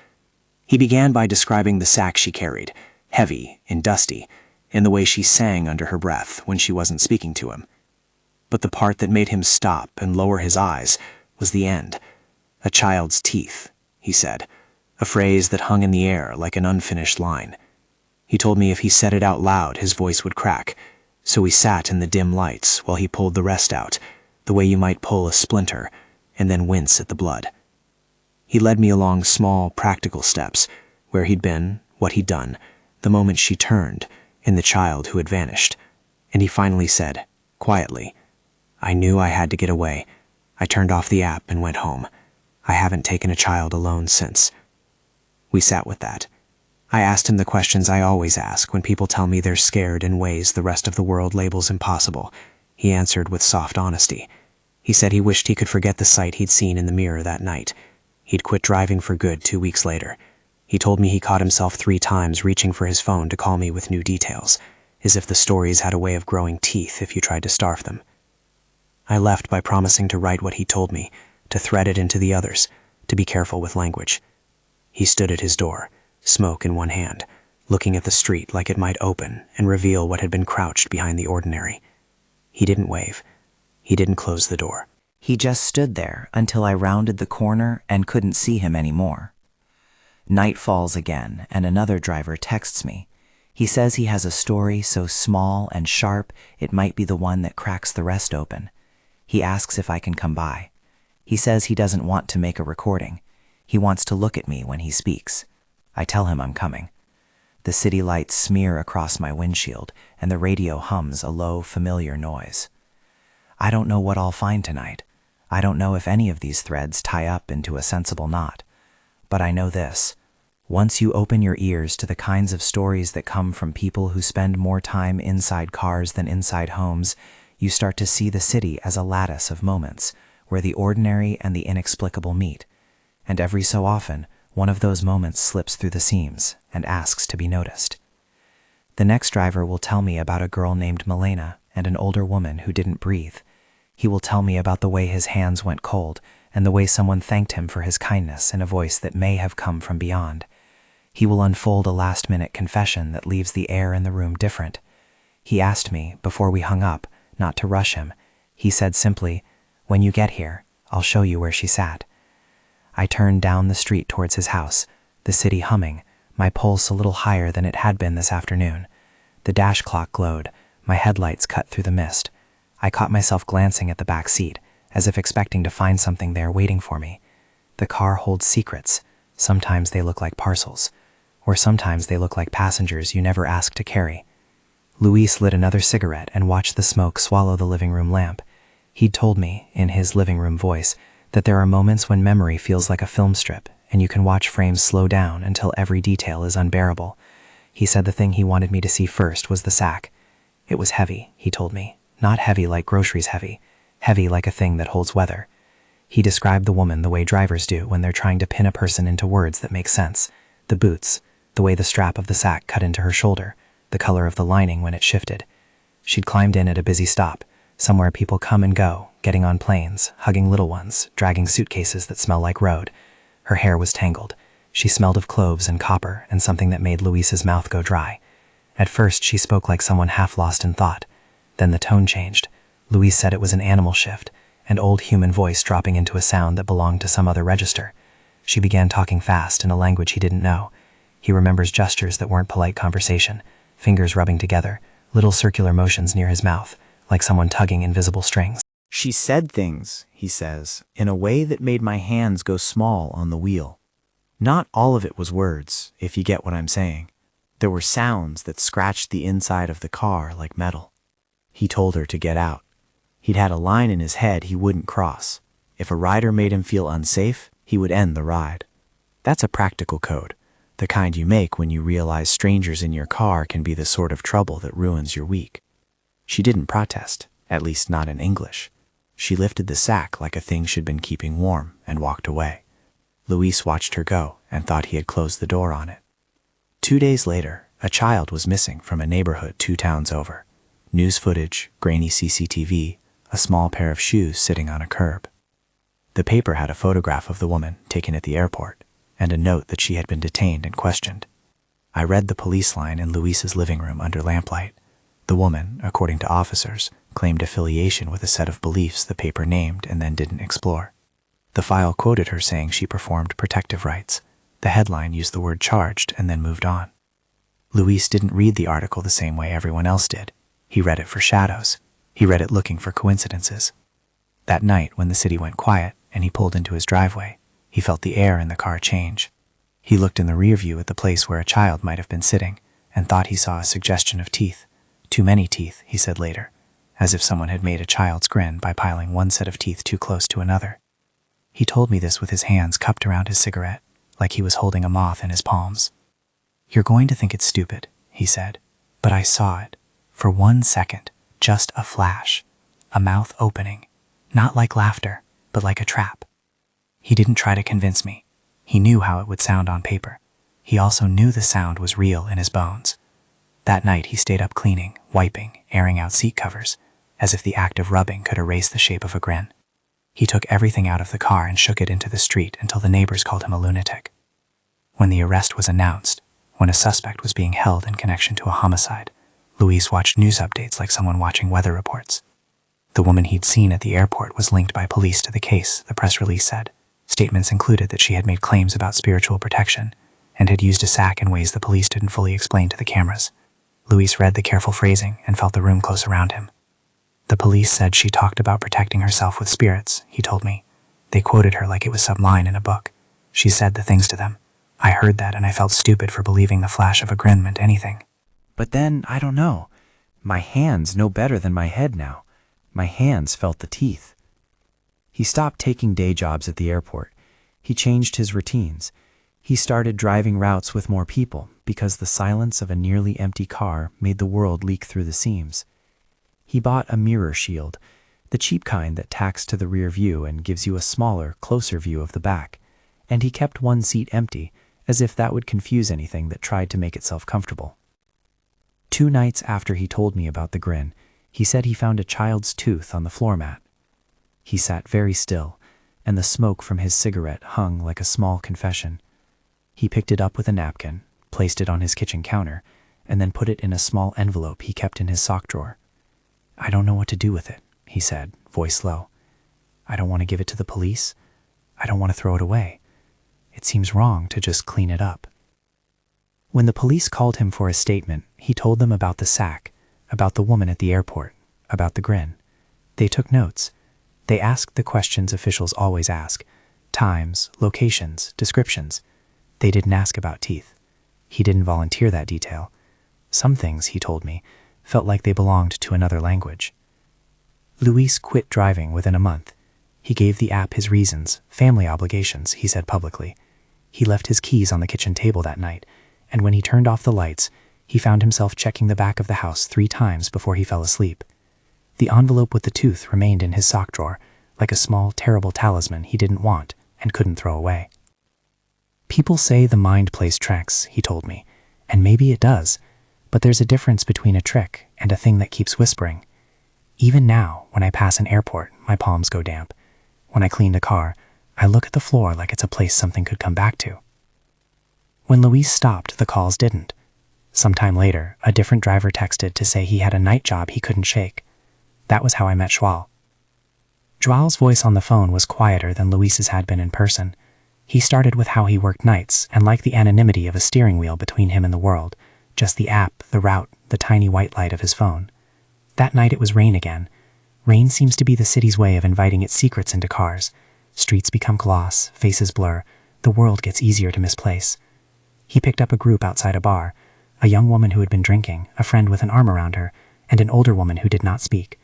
He began by describing the sack she carried, heavy and dusty, and the way she sang under her breath when she wasn't speaking to him. But the part that made him stop and lower his eyes was the end. "A child's teeth," he said, a phrase that hung in the air like an unfinished line. He told me if he said it out loud, his voice would crack, so he sat in the dim lights while he pulled the rest out, the way you might pull a splinter and then wince at the blood. He led me along small, practical steps, where he'd been, what he'd done, the moment she turned, and the child who had vanished. And he finally said, quietly, "I knew I had to get away. I turned off the app and went home. I haven't taken a child alone since." We sat with that. I asked him the questions I always ask when people tell me they're scared in ways the rest of the world labels impossible. He answered with soft honesty. He said he wished he could forget the sight he'd seen in the mirror that night. He'd quit driving for good 2 weeks later. He told me he caught himself 3 times reaching for his phone to call me with new details, as if the stories had a way of growing teeth if you tried to starve them. I left by promising to write what he told me, to thread it into the others, to be careful with language. He stood at his door, smoke in one hand, looking at the street like it might open and reveal what had been crouched behind the ordinary. He didn't wave. He didn't close the door. He just stood there until I rounded the corner and couldn't see him anymore. Night falls again, and another driver texts me. He says he has a story so small and sharp it might be the one that cracks the rest open. He asks if I can come by. He says he doesn't want to make a recording. He wants to look at me when he speaks. I tell him I'm coming. The city lights smear across my windshield, and the radio hums a low, familiar noise. I don't know what I'll find tonight. I don't know if any of these threads tie up into a sensible knot. But I know this. Once you open your ears to the kinds of stories that come from people who spend more time inside cars than inside homes, you start to see the city as a lattice of moments where the ordinary and the inexplicable meet. And every so often, one of those moments slips through the seams and asks to be noticed. The next driver will tell me about a girl named Milena and an older woman who didn't breathe. He will tell me about the way his hands went cold and the way someone thanked him for his kindness in a voice that may have come from beyond. He will unfold a last-minute confession that leaves the air in the room different. He asked me, before we hung up, not to rush him. He said simply, "When you get here, I'll show you where she sat." I turned down the street towards his house, the city humming, my pulse a little higher than it had been this afternoon. The dash clock glowed, my headlights cut through the mist. I caught myself glancing at the back seat, as if expecting to find something there waiting for me. The car holds secrets. Sometimes they look like parcels, or sometimes they look like passengers you never asked to carry. Luis lit another cigarette and watched the smoke swallow the living room lamp. He'd told me, in his living room voice, that there are moments when memory feels like a film strip, and you can watch frames slow down until every detail is unbearable. He said the thing he wanted me to see first was the sack. It was heavy, he told me. Not heavy like groceries heavy like a thing that holds weather. He described the woman the way drivers do when they're trying to pin a person into words that make sense. The boots, the way the strap of the sack cut into her shoulder, the color of the lining when it shifted. She'd climbed in at a busy stop, somewhere people come and go, getting on planes, hugging little ones, dragging suitcases that smell like road. Her hair was tangled. She smelled of cloves and copper and something that made Luis's mouth go dry. At first, she spoke like someone half lost in thought. Then the tone changed. Luis said it was an animal shift, an old human voice dropping into a sound that belonged to some other register. She began talking fast in a language he didn't know. He remembers gestures that weren't polite conversation, fingers rubbing together, little circular motions near his mouth, like someone tugging invisible strings. She said things, he says, in a way that made my hands go small on the wheel. Not all of it was words, if you get what I'm saying. There were sounds that scratched the inside of the car like metal. He told her to get out. He'd had a line in his head he wouldn't cross. If a rider made him feel unsafe, he would end the ride. That's a practical code, the kind you make when you realize strangers in your car can be the sort of trouble that ruins your week. She didn't protest, at least not in English. She lifted the sack like a thing she'd been keeping warm and walked away. Luis watched her go and thought he had closed the door on it. 2 days later, a child was missing from a neighborhood 2 towns over. News footage, grainy CCTV, a small pair of shoes sitting on a curb. The paper had a photograph of the woman taken at the airport and a note that she had been detained and questioned. I read the police line in Luis's living room under lamplight. The woman, according to officers, claimed affiliation with a set of beliefs the paper named and then didn't explore. The file quoted her saying she performed protective rites. The headline used the word charged and then moved on. Luis didn't read the article the same way everyone else did. He read it for shadows. He read it looking for coincidences. That night, when the city went quiet and he pulled into his driveway, he felt the air in the car change. He looked in the rear view at the place where a child might have been sitting and thought he saw a suggestion of teeth. Too many teeth, he said later, as if someone had made a child's grin by piling one set of teeth too close to another. He told me this with his hands cupped around his cigarette, like he was holding a moth in his palms. "You're going to think it's stupid," he said, "but I saw it. For 1 second, just a flash. A mouth opening. Not like laughter, but like a trap." He didn't try to convince me. He knew how it would sound on paper. He also knew the sound was real in his bones. That night he stayed up cleaning, wiping, airing out seat covers, as if the act of rubbing could erase the shape of a grin. He took everything out of the car and shook it into the street until the neighbors called him a lunatic. When the arrest was announced, when a suspect was being held in connection to a homicide, Luis watched news updates like someone watching weather reports. The woman he'd seen at the airport was linked by police to the case, the press release said. Statements included that she had made claims about spiritual protection and had used a sack in ways the police didn't fully explain to the cameras. Luis read the careful phrasing and felt the room close around him. The police said she talked about protecting herself with spirits, he told me. They quoted her like it was some line in a book. She said the things to them. I heard that and I felt stupid for believing the flash of a grin meant anything. But then, I don't know. My hands know better than my head now. My hands felt the teeth. He stopped taking day jobs at the airport. He changed his routines. He started driving routes with more people because the silence of a nearly empty car made the world leak through the seams. He bought a mirror shield, the cheap kind that tacks to the rear view and gives you a smaller, closer view of the back. And he kept one seat empty, as if that would confuse anything that tried to make itself comfortable. 2 nights after he told me about the grin, he said he found a child's tooth on the floor mat. He sat very still, and the smoke from his cigarette hung like a small confession. He picked it up with a napkin, placed it on his kitchen counter, and then put it in a small envelope he kept in his sock drawer. "I don't know what to do with it," he said, voice low. "I don't want to give it to the police. I don't want to throw it away. It seems wrong to just clean it up." When the police called him for a statement, he told them about the sack, about the woman at the airport, about the grin. They took notes. They asked the questions officials always ask: times, locations, descriptions. They didn't ask about teeth. He didn't volunteer that detail. Some things, he told me, felt like they belonged to another language. Luis quit driving within a month. He gave the app his reasons, family obligations, he said publicly. He left his keys on the kitchen table that night, and when he turned off the lights, he found himself checking the back of the house 3 times before he fell asleep. The envelope with the tooth remained in his sock drawer, like a small, terrible talisman he didn't want and couldn't throw away. People say the mind plays tricks, he told me, and maybe it does, but there's a difference between a trick and a thing that keeps whispering. Even now, when I pass an airport, my palms go damp. When I clean a car, I look at the floor like it's a place something could come back to. When Luis stopped, the calls didn't. Sometime later, a different driver texted to say he had a night job he couldn't shake. That was how I met Joao. Joao's voice on the phone was quieter than Luis's had been in person. He started with how he worked nights and liked the anonymity of a steering wheel between him and the world, just the app, the route, the tiny white light of his phone. That night it was rain again. Rain seems to be the city's way of inviting its secrets into cars. Streets become gloss, faces blur, the world gets easier to misplace. He picked up a group outside a bar, a young woman who had been drinking, a friend with an arm around her, and an older woman who did not speak.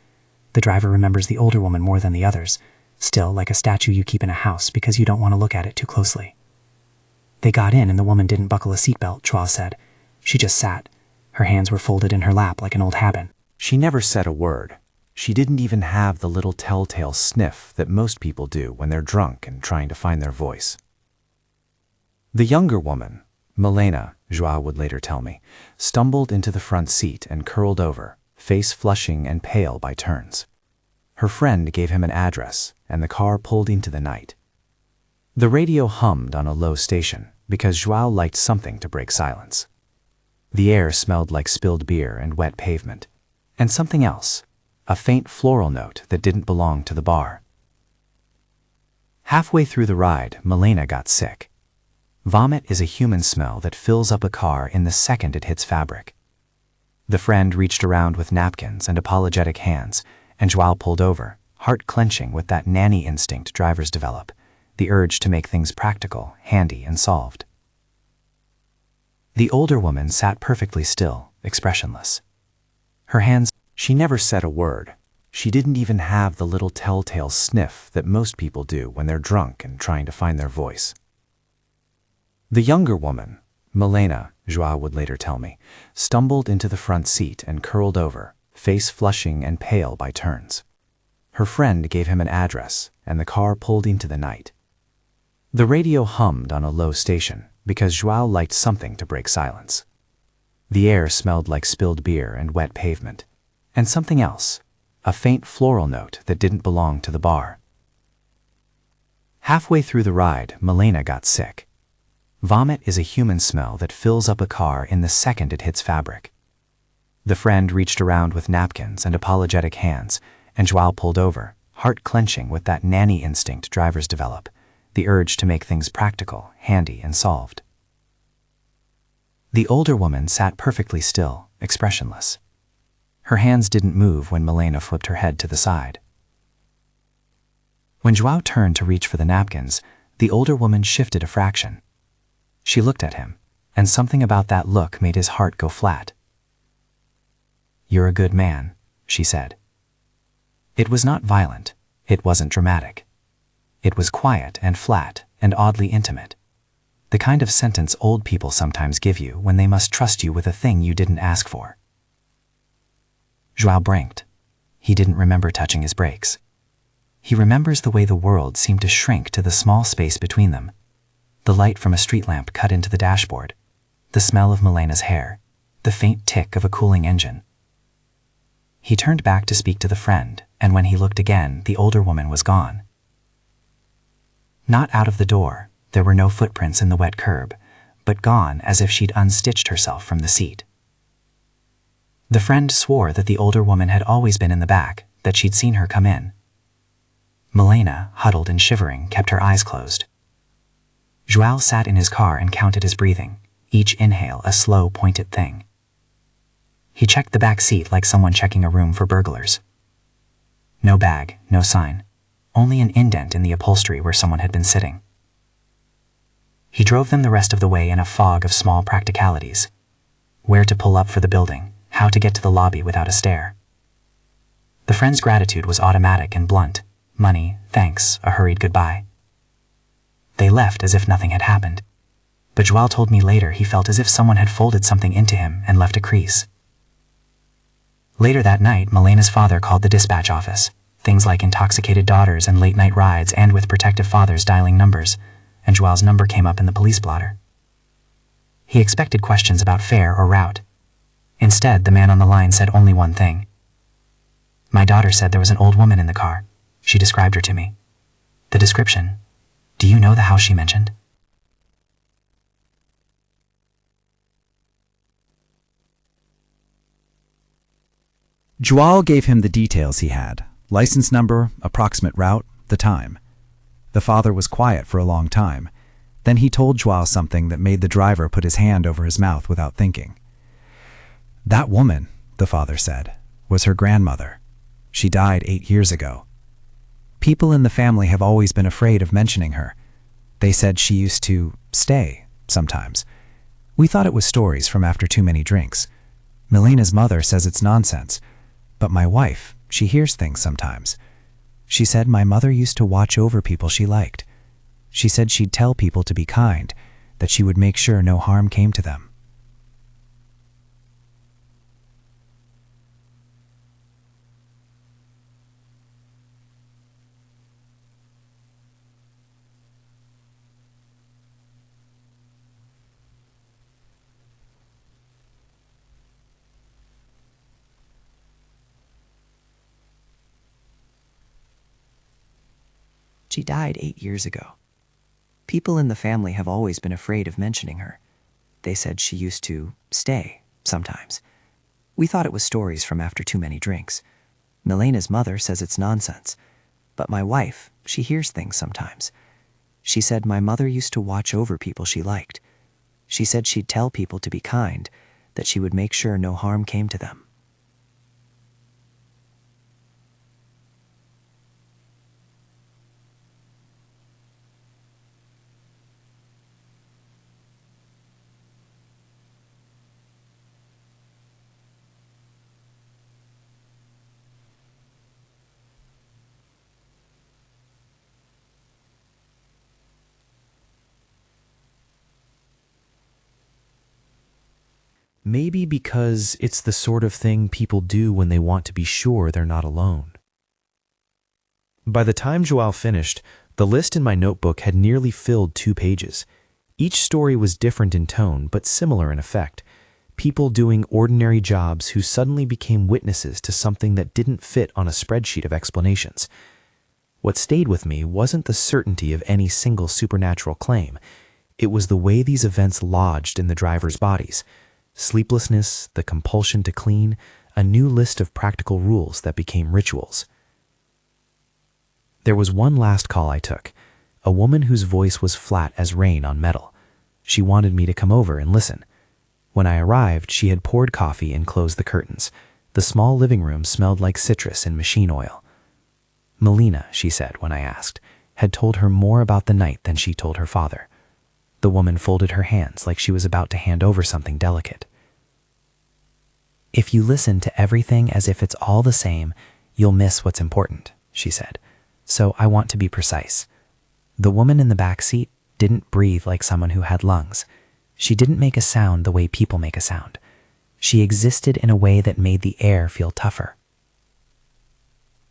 The driver remembers the older woman more than the others, still like a statue you keep in a house because you don't want to look at it too closely. They got in and the woman didn't buckle a seatbelt, Joao said. She just sat. Her hands were folded in her lap like an old habit. She never said a word. She didn't even have the little telltale sniff that most people do when they're drunk and trying to find their voice. The younger woman, Milena, Joao would later tell me, stumbled into the front seat and curled over, face flushing and pale by turns. Her friend gave him an address, and the car pulled into the night. The radio hummed on a low station because Joao liked something to break silence. The air smelled like spilled beer and wet pavement, and something else, a faint floral note that didn't belong to the bar. Halfway through the ride, Milena got sick. Vomit is a human smell that fills up a car in the second it hits fabric. The friend reached around with napkins and apologetic hands, and Joao pulled over, heart clenching with that nanny instinct drivers develop, the urge to make things practical, handy, and solved. The older woman sat perfectly still, expressionless. Her hands, she never said a word. She didn't even have the little telltale sniff that most people do when they're drunk and trying to find their voice. The younger woman, Milena, Joao would later tell me, stumbled into the front seat and curled over, face flushing and pale by turns. Her friend gave him an address, and the car pulled into the night. The radio hummed on a low station because Joao liked something to break silence. The air smelled like spilled beer and wet pavement, and something else, a faint floral note that didn't belong to the bar. Halfway through the ride, Milena got sick. Vomit is a human smell that fills up a car in the second it hits fabric. The friend reached around with napkins and apologetic hands, and Joao pulled over, heart clenching with that nanny instinct drivers develop, the urge to make things practical, handy, and solved. The older woman sat perfectly still, expressionless. Her hands didn't move when Milena flipped her head to the side. When Joao turned to reach for the napkins, the older woman shifted a fraction. She looked at him, and something about that look made his heart go flat. "You're a good man," she said. It was not violent. It wasn't dramatic. It was quiet and flat and oddly intimate. The kind of sentence old people sometimes give you when they must trust you with a thing you didn't ask for. Joao blinked. He didn't remember touching his brakes. He remembers the way the world seemed to shrink to the small space between them. The light from a street lamp cut into the dashboard, the smell of Milena's hair, the faint tick of a cooling engine. He turned back to speak to the friend, and when he looked again, the older woman was gone. Not out of the door, there were no footprints in the wet curb, but gone as if she'd unstitched herself from the seat. The friend swore that the older woman had always been in the back, that she'd seen her come in. Milena, huddled and shivering, kept her eyes closed. Joao sat in his car and counted his breathing, each inhale a slow, pointed thing. He checked the back seat like someone checking a room for burglars. No bag, no sign, only an indent in the upholstery where someone had been sitting. He drove them the rest of the way in a fog of small practicalities. Where to pull up for the building, how to get to the lobby without a stare. The friend's gratitude was automatic and blunt. Money, thanks, a hurried goodbye. They left as if nothing had happened. But Joao told me later he felt as if someone had folded something into him and left a crease. Later that night, Milena's father called the dispatch office. Things like intoxicated daughters and late-night rides, and with protective fathers dialing numbers, and Joao's number came up in the police blotter. He expected questions about fare or route. Instead, the man on the line said only one thing. "My daughter said there was an old woman in the car. She described her to me." The description. "Do you know the house she mentioned?" Joao gave him the details he had: license number, approximate route, the time. The father was quiet for a long time. Then he told Joao something that made the driver put his hand over his mouth without thinking. "That woman," the father said, "was her grandmother. She died 8 years ago. People in the family have always been afraid of mentioning her. They said she used to stay sometimes. We thought it was stories from after too many drinks. Milena's mother says it's nonsense. But my wife, she hears things sometimes. She said my mother used to watch over people she liked. She said she'd tell people to be kind, that she would make sure no harm came to them." She died 8 years ago. People in the family have always been afraid of mentioning her. They said she used to stay sometimes. We thought it was stories from after too many drinks. Milena's mother says it's nonsense. But my wife, she hears things sometimes. She said my mother used to watch over people she liked. She said she'd tell people to be kind, that she would make sure no harm came to them. Maybe because it's the sort of thing people do when they want to be sure they're not alone. By the time Joao finished, the list in my notebook had nearly filled 2 pages. Each story was different in tone, but similar in effect. People doing ordinary jobs who suddenly became witnesses to something that didn't fit on a spreadsheet of explanations. What stayed with me wasn't the certainty of any single supernatural claim. It was the way these events lodged in the drivers' bodies. Sleeplessness, the compulsion to clean, a new list of practical rules that became rituals. There was one last call I took, a woman whose voice was flat as rain on metal. She wanted me to come over and listen. When I arrived, she had poured coffee and closed the curtains. The small living room smelled like citrus and machine oil. Melina, she said when I asked, had told her more about the night than she told her father. The woman folded her hands like she was about to hand over something delicate. If you listen to everything as if it's all the same, you'll miss what's important, she said. So I want to be precise. The woman in the back seat didn't breathe like someone who had lungs. She didn't make a sound the way people make a sound. She existed in a way that made the air feel tougher.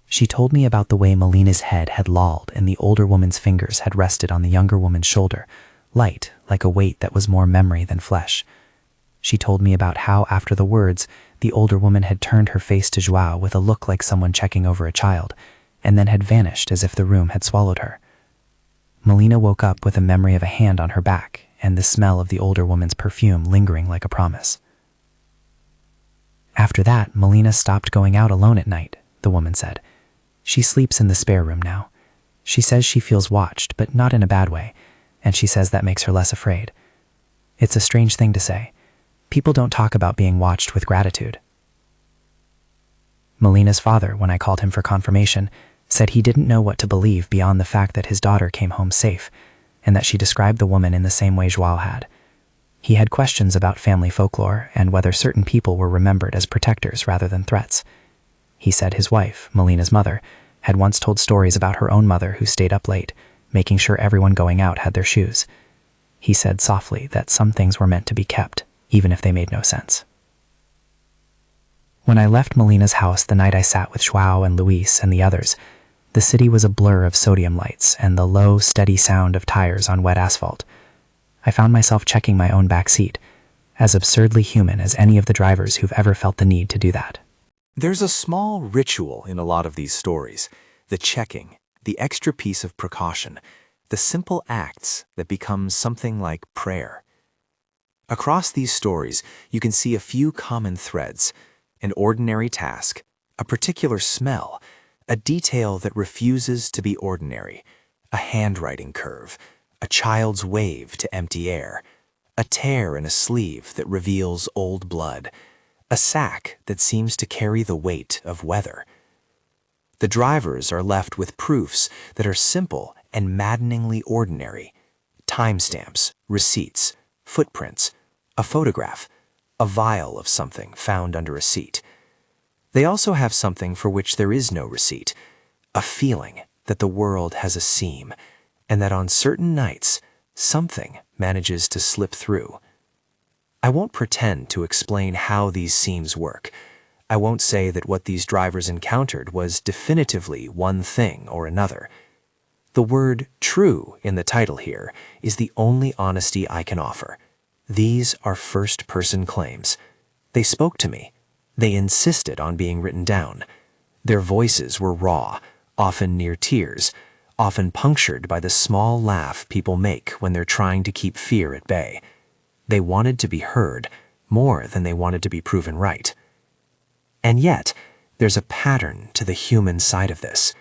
She told me about the way Melina's head had lolled and the older woman's fingers had rested on the younger woman's shoulder, light like a weight that was more memory than flesh. She told me about how, after the words, the older woman had turned her face to Joao with a look like someone checking over a child, and then had vanished as if the room had swallowed her. Melina woke up with a memory of a hand on her back and the smell of the older woman's perfume lingering like a promise. After that, Melina stopped going out alone at night, the woman said. She sleeps in the spare room now. She says she feels watched, but not in a bad way, and she says that makes her less afraid. It's a strange thing to say. People don't talk about being watched with gratitude. Melina's father, when I called him for confirmation, said he didn't know what to believe beyond the fact that his daughter came home safe, and that she described the woman in the same way Joao had. He had questions about family folklore and whether certain people were remembered as protectors rather than threats. He said his wife, Melina's mother, had once told stories about her own mother who stayed up late, making sure everyone going out had their shoes. He said softly that some things were meant to be kept, even if they made no sense. When I left Melina's house the night I sat with Joao and Luis and the others, the city was a blur of sodium lights and the low, steady sound of tires on wet asphalt. I found myself checking my own back seat, as absurdly human as any of the drivers who've ever felt the need to do that. There's a small ritual in a lot of these stories, the checking, the extra piece of precaution, the simple acts that become something like prayer. Across these stories, you can see a few common threads: an ordinary task, a particular smell, a detail that refuses to be ordinary, a handwriting curve, a child's wave to empty air, a tear in a sleeve that reveals old blood, a sack that seems to carry the weight of weather. The drivers are left with proofs that are simple and maddeningly ordinary: timestamps, receipts, footprints, a photograph, a vial of something found under a seat. They also have something for which there is no receipt, a feeling that the world has a seam, and that on certain nights, something manages to slip through. I won't pretend to explain how these seams work. I won't say that what these drivers encountered was definitively one thing or another. The word true in the title here is the only honesty I can offer. These are first-person claims. They spoke to me. They insisted on being written down. Their voices were raw, often near tears, often punctured by the small laugh people make when they're trying to keep fear at bay. They wanted to be heard more than they wanted to be proven right. And yet, there's a pattern to the human side of this.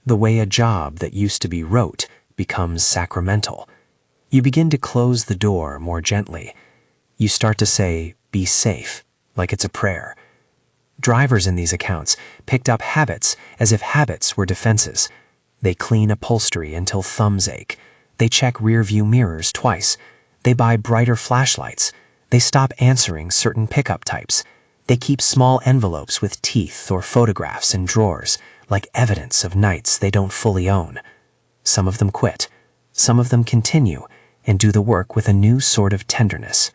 The way a job that used to be rote becomes sacramental. You begin to close the door more gently. You start to say, "Be safe," like it's a prayer. Drivers in these accounts picked up habits as if habits were defenses. They clean upholstery until thumbs ache. They check rear-view mirrors twice. They buy brighter flashlights. They stop answering certain pickup types. They keep small envelopes with teeth or photographs in drawers, like evidence of nights they don't fully own. Some of them quit. Some of them continue and do the work with a new sort of tenderness.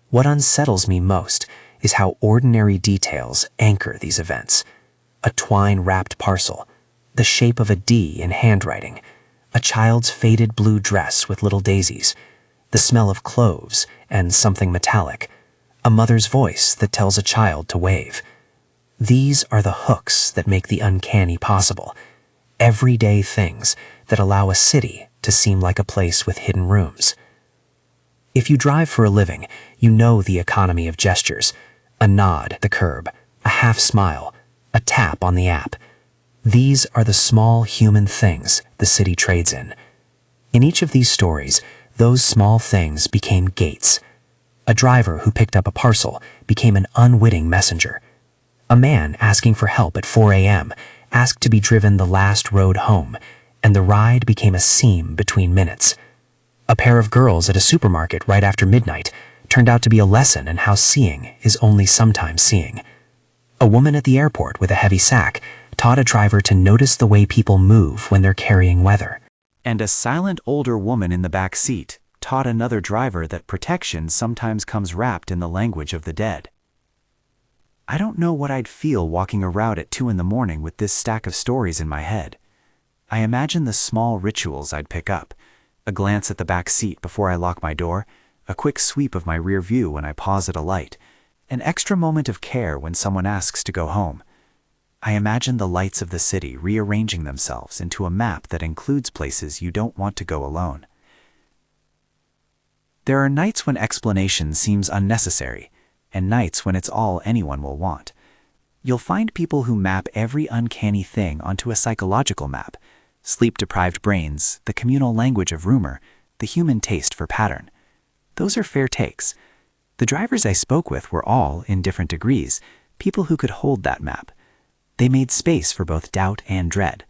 What unsettles me most is how ordinary details anchor these events. A twine-wrapped parcel, the shape of a D in handwriting, a child's faded blue dress with little daisies, the smell of cloves and something metallic, a mother's voice that tells a child to wave. These are the hooks that make the uncanny possible, everyday things that allow a city to seem like a place with hidden rooms. If you drive for a living, you know the economy of gestures, a nod at the curb, a half smile, a tap on the app. These are the small human things the city trades in. In each of these stories, those small things became gates. A driver who picked up a parcel became an unwitting messenger. A man asking for help at 4 a.m. asked to be driven the last road home, and the ride became a seam between minutes. A pair of girls at a supermarket right after midnight turned out to be a lesson in how seeing is only sometimes seeing. A woman at the airport with a heavy sack taught a driver to notice the way people move when they're carrying weather. And a silent older woman in the back seat taught another driver that protection sometimes comes wrapped in the language of the dead. I don't know what I'd feel walking a route at 2 in the morning with this stack of stories in my head. I imagine the small rituals I'd pick up, a glance at the back seat before I lock my door, a quick sweep of my rear view when I pause at a light, an extra moment of care when someone asks to go home. I imagine the lights of the city rearranging themselves into a map that includes places you don't want to go alone. There are nights when explanation seems unnecessary, and nights when it's all anyone will want. You'll find people who map every uncanny thing onto a psychological map: sleep-deprived brains, the communal language of rumor, the human taste for pattern. Those are fair takes. The drivers I spoke with were all, in different degrees, people who could hold that map. They made space for both doubt and dread.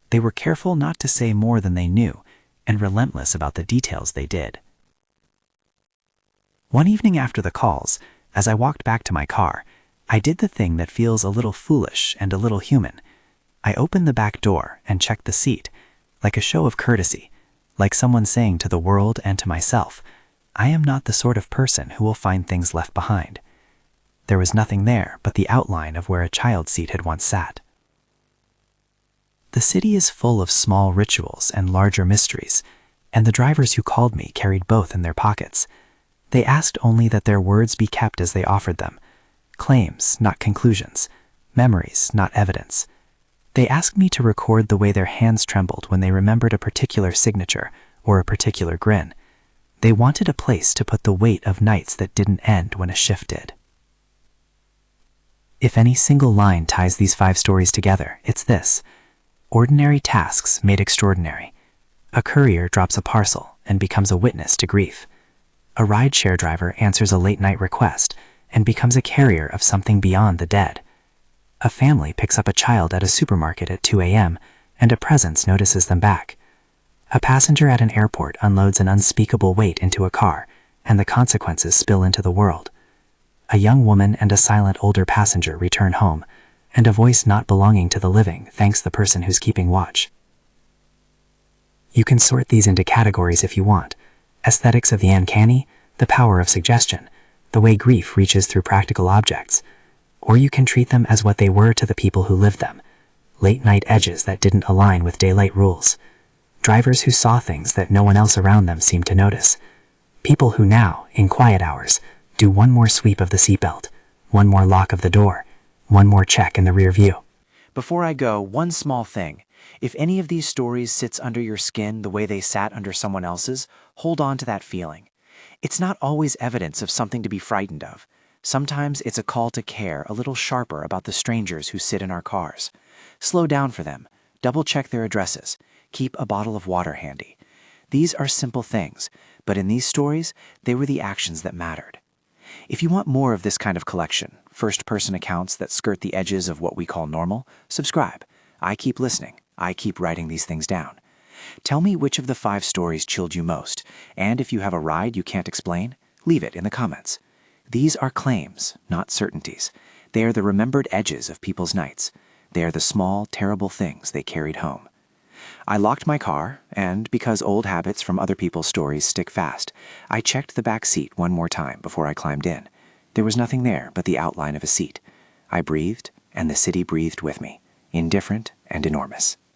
They were careful not to say more than they knew, and relentless about the details they did. One evening after the calls, as I walked back to my car, I did the thing that feels a little foolish and a little human. I opened the back door and checked the seat, like a show of courtesy, like someone saying to the world and to myself, I am not the sort of person who will find things left behind. There was nothing there but the outline of where a child's seat had once sat. The city is full of small rituals and larger mysteries, and the drivers who called me carried both in their pockets. They asked only that their words be kept as they offered them. Claims, not conclusions. Memories, not evidence. They asked me to record the way their hands trembled when they remembered a particular signature or a particular grin. They wanted a place to put the weight of nights that didn't end when a shift did. If any single line ties these 5 stories together, it's this: ordinary tasks made extraordinary. A courier drops a parcel and becomes a witness to grief. A rideshare driver answers a late-night request and becomes a carrier of something beyond the dead. A family picks up a child at a supermarket at 2 a.m. and a presence notices them back. A passenger at an airport unloads an unspeakable weight into a car, and the consequences spill into the world. A young woman and a silent older passenger return home, and a voice not belonging to the living thanks the person who's keeping watch. You can sort these into categories if you want: aesthetics of the uncanny, the power of suggestion, the way grief reaches through practical objects, or you can treat them as what they were to the people who lived them: late-night edges that didn't align with daylight rules, drivers who saw things that no one else around them seemed to notice, people who now, in quiet hours, do one more sweep of the seatbelt, one more lock of the door, one more check in the rear view. Before I go, one small thing. If any of these stories sits under your skin the way they sat under someone else's, hold on to that feeling. It's not always evidence of something to be frightened of. Sometimes it's a call to care a little sharper about the strangers who sit in our cars. Slow down for them. Double-check their addresses. Keep a bottle of water handy. These are simple things, but in these stories, they were the actions that mattered. If you want more of this kind of collection, first-person accounts that skirt the edges of what we call normal, subscribe. I keep listening. I keep writing these things down. Tell me which of the 5 stories chilled you most, and if you have a ride you can't explain, leave it in the comments. These are claims, not certainties. They are the remembered edges of people's nights. They are the small, terrible things they carried home. I locked my car, and because old habits from other people's stories stick fast, I checked the back seat one more time before I climbed in. There was nothing there but the outline of a seat. I breathed, and the city breathed with me, indifferent and enormous.